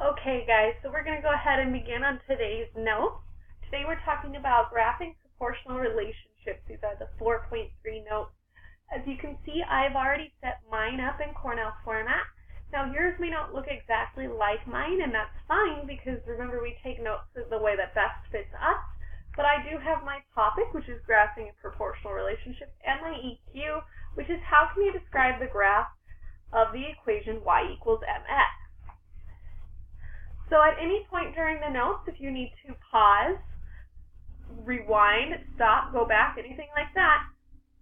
Okay, guys, so we're going to go ahead and begin on today's notes. Today we're talking about graphing proportional relationships. These are the 4.3 notes. As you can see, I've already set mine up in Cornell format. Now, yours may not look exactly like mine, and that's fine because remember, we take notes the way that best fits us. But I do have my topic, which is graphing a proportional relationship, and my EQ, which is how can you describe the graph of the equation y equals mx. So at any point during the notes, if you need to pause, rewind, stop, go back, anything like that,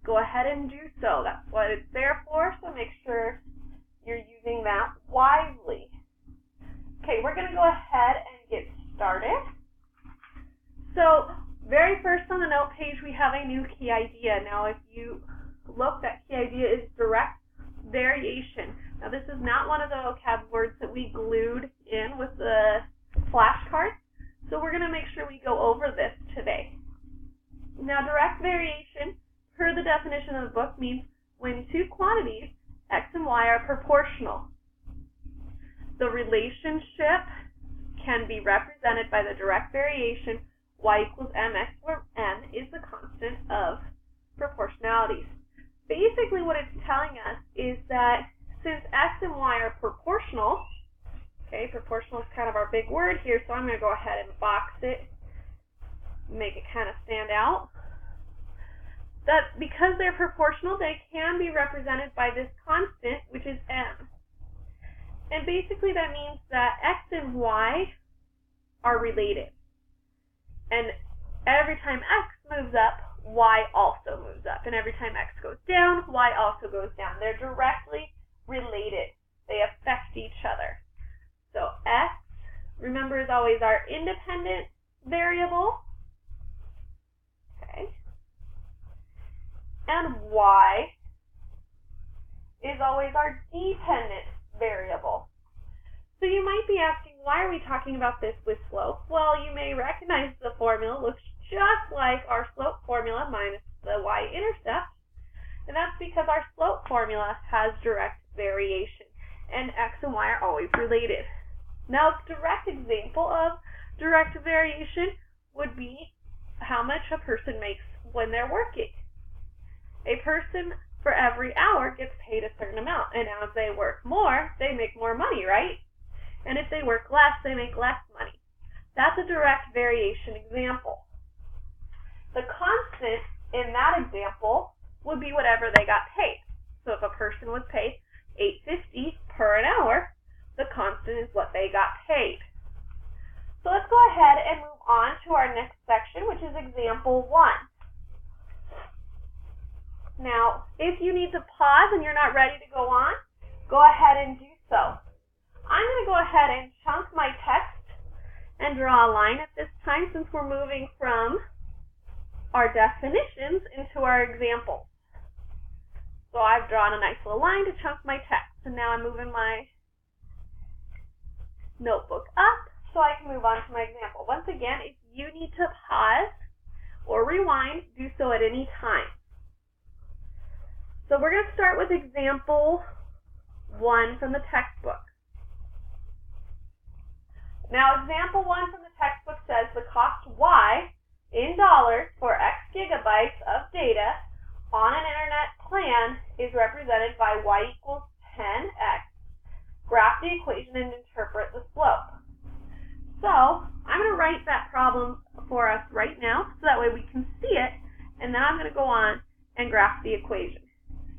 go ahead and do so. That's what it's there for, so make sure you're using that wisely. Okay, we're going to go ahead and get started. So very first on the note page, we have a new key idea. Now if you look, that key idea is direct variation. Now this is not one of the vocab words that we glued in with the flashcards, so we're going to make sure we go over this today. Now direct variation, per the definition of the book, means when two quantities, x and y, are proportional. The relationship can be represented by the direct variation y equals mx, where m is the constant of proportionality. Basically what it's telling us is that since x and y are proportional, okay, proportional is kind of our big word here, so I'm going to go ahead and box it, make it kind of stand out, that because they're proportional, they can be represented by this constant, which is m. And basically that means that x and y are related. And every time x moves up, y also moves up. And every time x goes down, y also goes down. They're directly related. They affect each other. So x, remember, is always our independent variable. Okay. And y is always our dependent variable. So you might be asking, why are we talking about this with slope? Well, you may recognize the formula looks just like our slope formula minus the y-intercept, and that's because our slope formula has direct variation, and x and y are always related. Now, a direct example of direct variation would be how much a person makes when they're working. A person for every hour gets paid a certain amount, and as they work more, they make more money, right? And if they work less, they make less money. That's a direct variation example. The constant in that example would be whatever they got paid. So if a person was paid $8.50 per an hour, the constant is what they got paid. So let's go ahead and move on to our next section, which is example 1. Now, if you need to pause and you're not ready to go on, go ahead and do so. I'm going to go ahead and chunk my text and draw a line at this time since we're moving from our definitions into our examples. So I've drawn a nice little line to chunk my text, and now I'm moving my notebook up so I can move on to my example. Once again, if you need to pause or rewind, do so at any time. So we're going to start with example 1 from the textbook. Now, example 1 from the textbook says the cost y in dollars for x gigabytes of data on an internet plan is represented by y equals 10x. Graph the equation and interpret the slope. So I'm going to write that problem for us right now so that way we can see it, and then I'm going to go on and graph the equation.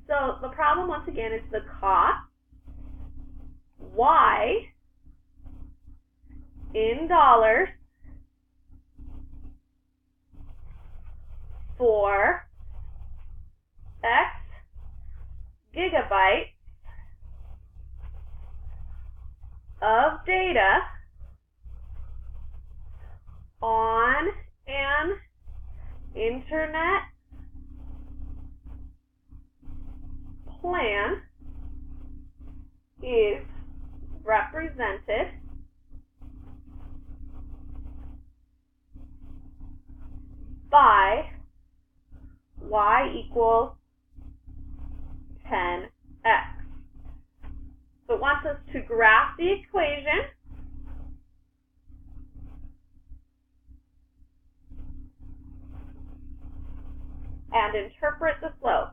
So the problem, once again, is the cost y in dollars for x gigabytes of data on an internet plan is represented by y equals 10x. So it wants us to graph the equation and interpret the slope.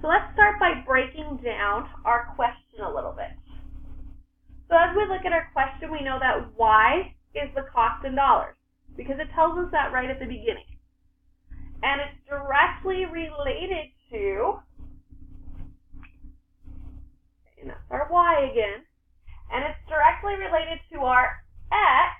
So let's start by breaking down our question a little bit. So as we look at our question, we know that y is the cost in dollars because it tells us that right at the beginning. And it's directly related to, and that's our y again, and it's directly related to our x,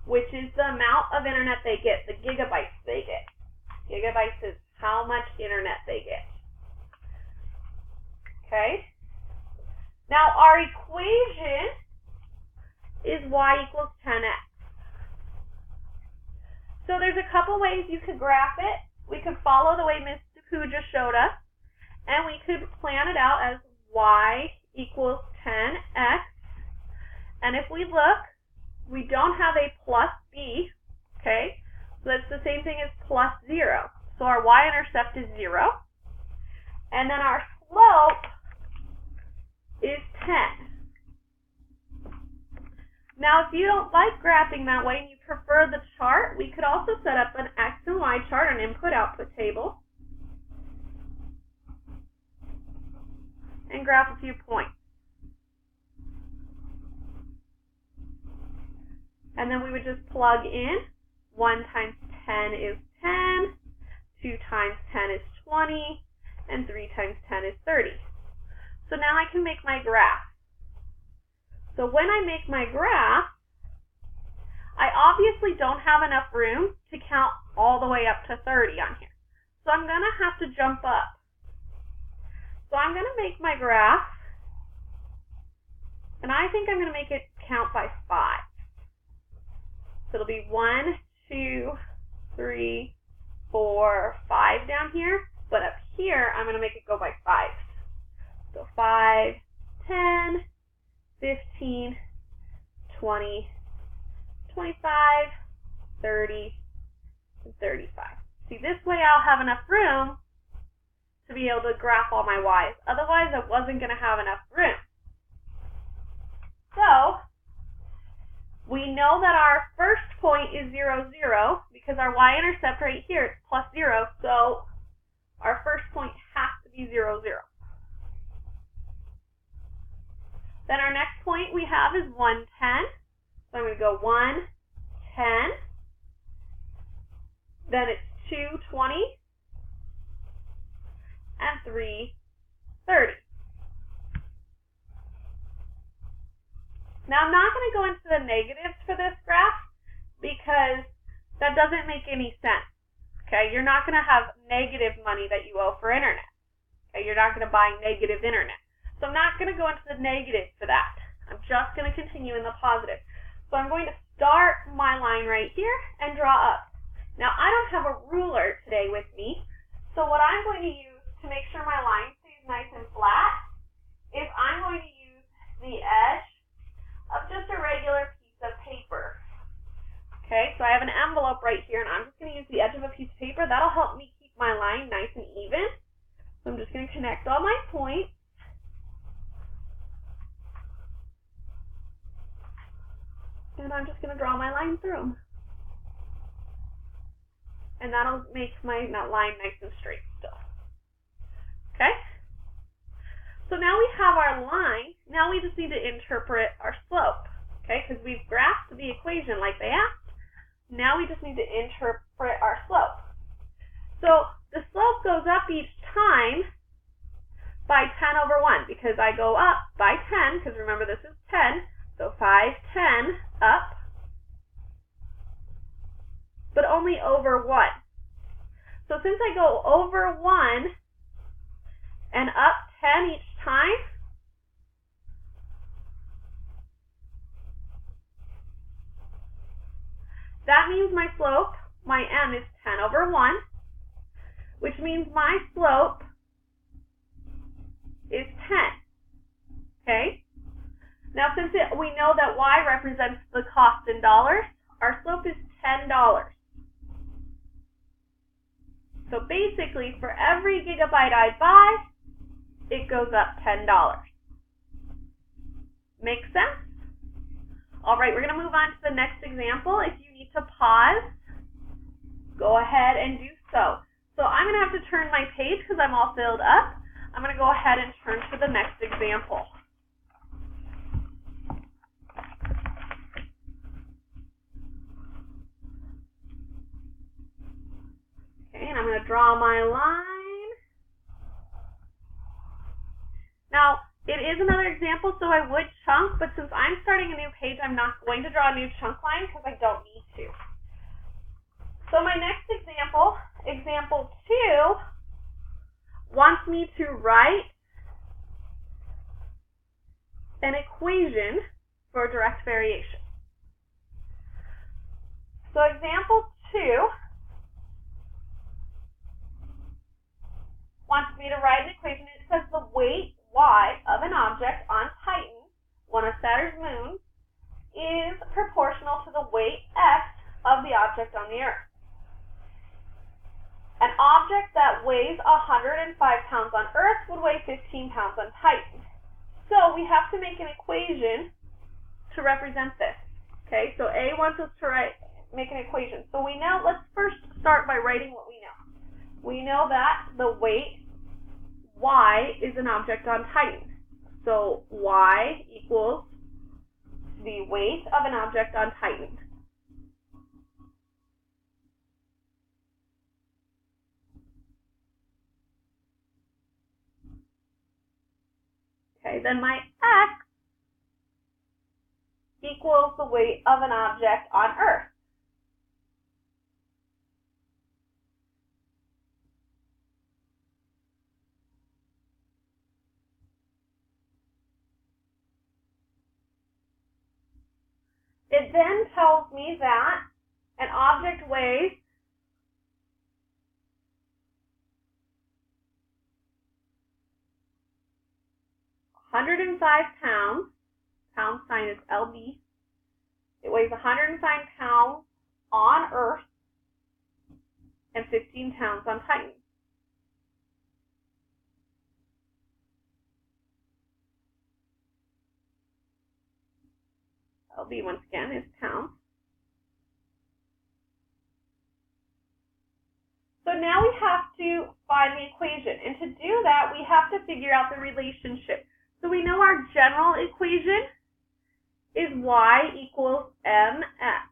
which is the amount of internet they get, the gigabytes they get. Gigabytes is how much internet they get. Okay? Now our equation is y equals 10x. So there's a couple ways you could graph it. We could follow the way Ms. DePoo just showed us, and we could plan it out as y equals 10x. And if we look, we don't have a plus b, okay? So that's the same thing as plus 0. So our y-intercept is 0. And then our slope is 10. Now, if you don't like graphing that way and you prefer the chart, we could also set up an x and y chart, an input-output table, and graph a few points. And then we would just plug in 1 times 10 is 10, 2 times 10 is 20, and 3 times 10 is 30. So now I can make my graph. So when I make my graph, I obviously don't have enough room to count all the way up to 30 on here. So I'm going to have to jump up. So I'm going to make my graph, and I think I'm going to make it count by 5. So it'll be 1, 2, 3, 4, 5 down here, but up here I'm going to make it go by 5. So 5, 10, 15, 20, 25, 30, and 35. See, this way I'll have enough room to be able to graph all my y's. Otherwise, I wasn't going to have enough room. So we know that our first point is 0, 0, because our y-intercept right here is plus 0, so our first point has to be 0, 0. Then our next point we have is 1, 10. So I'm going to go 1, 10. Then it's 2, 20. And 3, 30. Now I'm not going to go into the negatives for this graph because that doesn't make any sense. Okay, you're not going to have negative money that you owe for internet. Okay, you're not going to buy negative internet. So I'm not going to go into the negatives for that. I'm just going to continue in the positive. So I'm going to start my line right here and draw up. Now I don't have a ruler today with me, so what I'm going to use to make sure my line stays nice and flat is I'm going to use the edge of just a regular piece of paper. Okay, so I have an envelope right here, and I'm just going to use the edge of a piece of paper. That'll help me keep my line nice and even. So I'm just going to connect all my points. And I'm just going to draw my line through. And that'll make my line nice and straight still. Okay? So now we have our line. Now we just need to interpret our slope. Okay? Because we've graphed the equation like they asked. Now we just need to interpret our slope. So the slope goes up each time by 10 over 1 because I go up by 10, because remember this is 10. So 5, 10 up, but only over 1. So since I go over 1 and up 10 each time, that means my slope, my m, is 10 over 1, which means my slope is 10. Okay? Now, since we know that y represents the cost in dollars, our slope is $10. So basically, for every gigabyte I buy, it goes up $10. Make sense? All right, we're going to move on to the next example. If you need to pause, go ahead and do so. So I'm going to have to turn my page because I'm all filled up. I'm going to go ahead and turn to the next example. Okay, and I'm going to draw my line. Now, it is another example, so I would chunk, but since I'm starting a new page, I'm not going to draw a new chunk line because I don't need to. So my next example, example 2, wants me to write an equation for direct variation. So example 2 wants me to write an equation. It says the weight y of an object on Titan, one of Saturn's moons, is proportional to the weight x of the object on the Earth. An object that weighs 105 pounds on Earth would weigh 15 pounds on Titan. So we have to make an equation to represent this. Okay, so A wants us to make an equation. So we know, let's first start by writing what we know. We know that the weight y is an object on Titan. So y equals the weight of an object on Titan. Okay, then my x equals the weight of an object on Earth. It then tells me that an object weighs 105 pounds. Pound sign is LB. It weighs 105 pounds on Earth and 15 pounds on Titan. LB, once again, is pounds. So now we have to find the equation. And to do that, we have to figure out the relationship. So we know our general equation is y equals mx.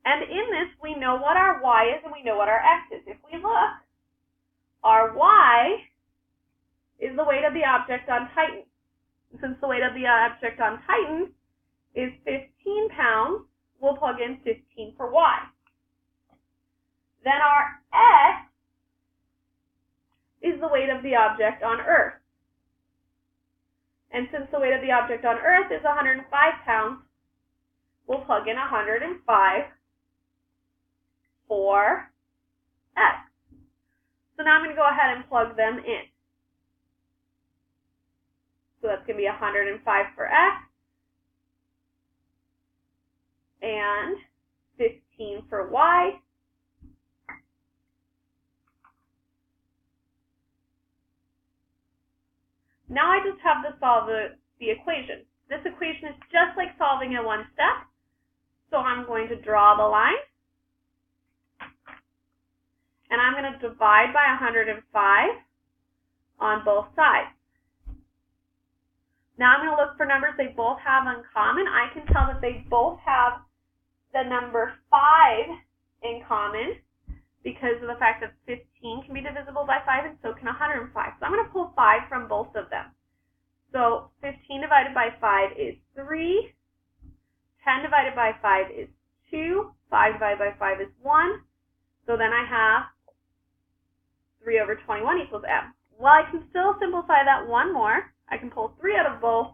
And in this, we know what our y is and we know what our x is. If we look, our y is the weight of the object on Titan. And since the weight of the object on Titan is 15 pounds, we'll plug in 15 for y. Then our x is the weight of the object on Earth. And since the weight of the object on Earth is 105 pounds, we'll plug in 105 for x. So now I'm going to go ahead and plug them in. So that's going to be 105 for x and 15 for y. Now I just have to solve the equation. This equation is just like solving it one step. So I'm going to draw the line. And I'm going to divide by 105 on both sides. Now I'm going to look for numbers they both have in common. I can tell that they both have the number 5 in common because of the fact that 15 can be divisible by 5 and so can 105. So I'm going to pull 5 from both of them. So 15 divided by 5 is 3. 10 divided by 5 is 2. 5 divided by 5 is 1. So then I have 3 over 21 equals m. Well, I can still simplify that one more. I can pull 3 out of both.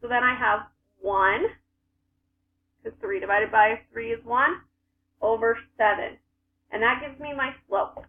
So then I have 1, because 3 divided by 3 is 1, over 7. And that gives me my slope.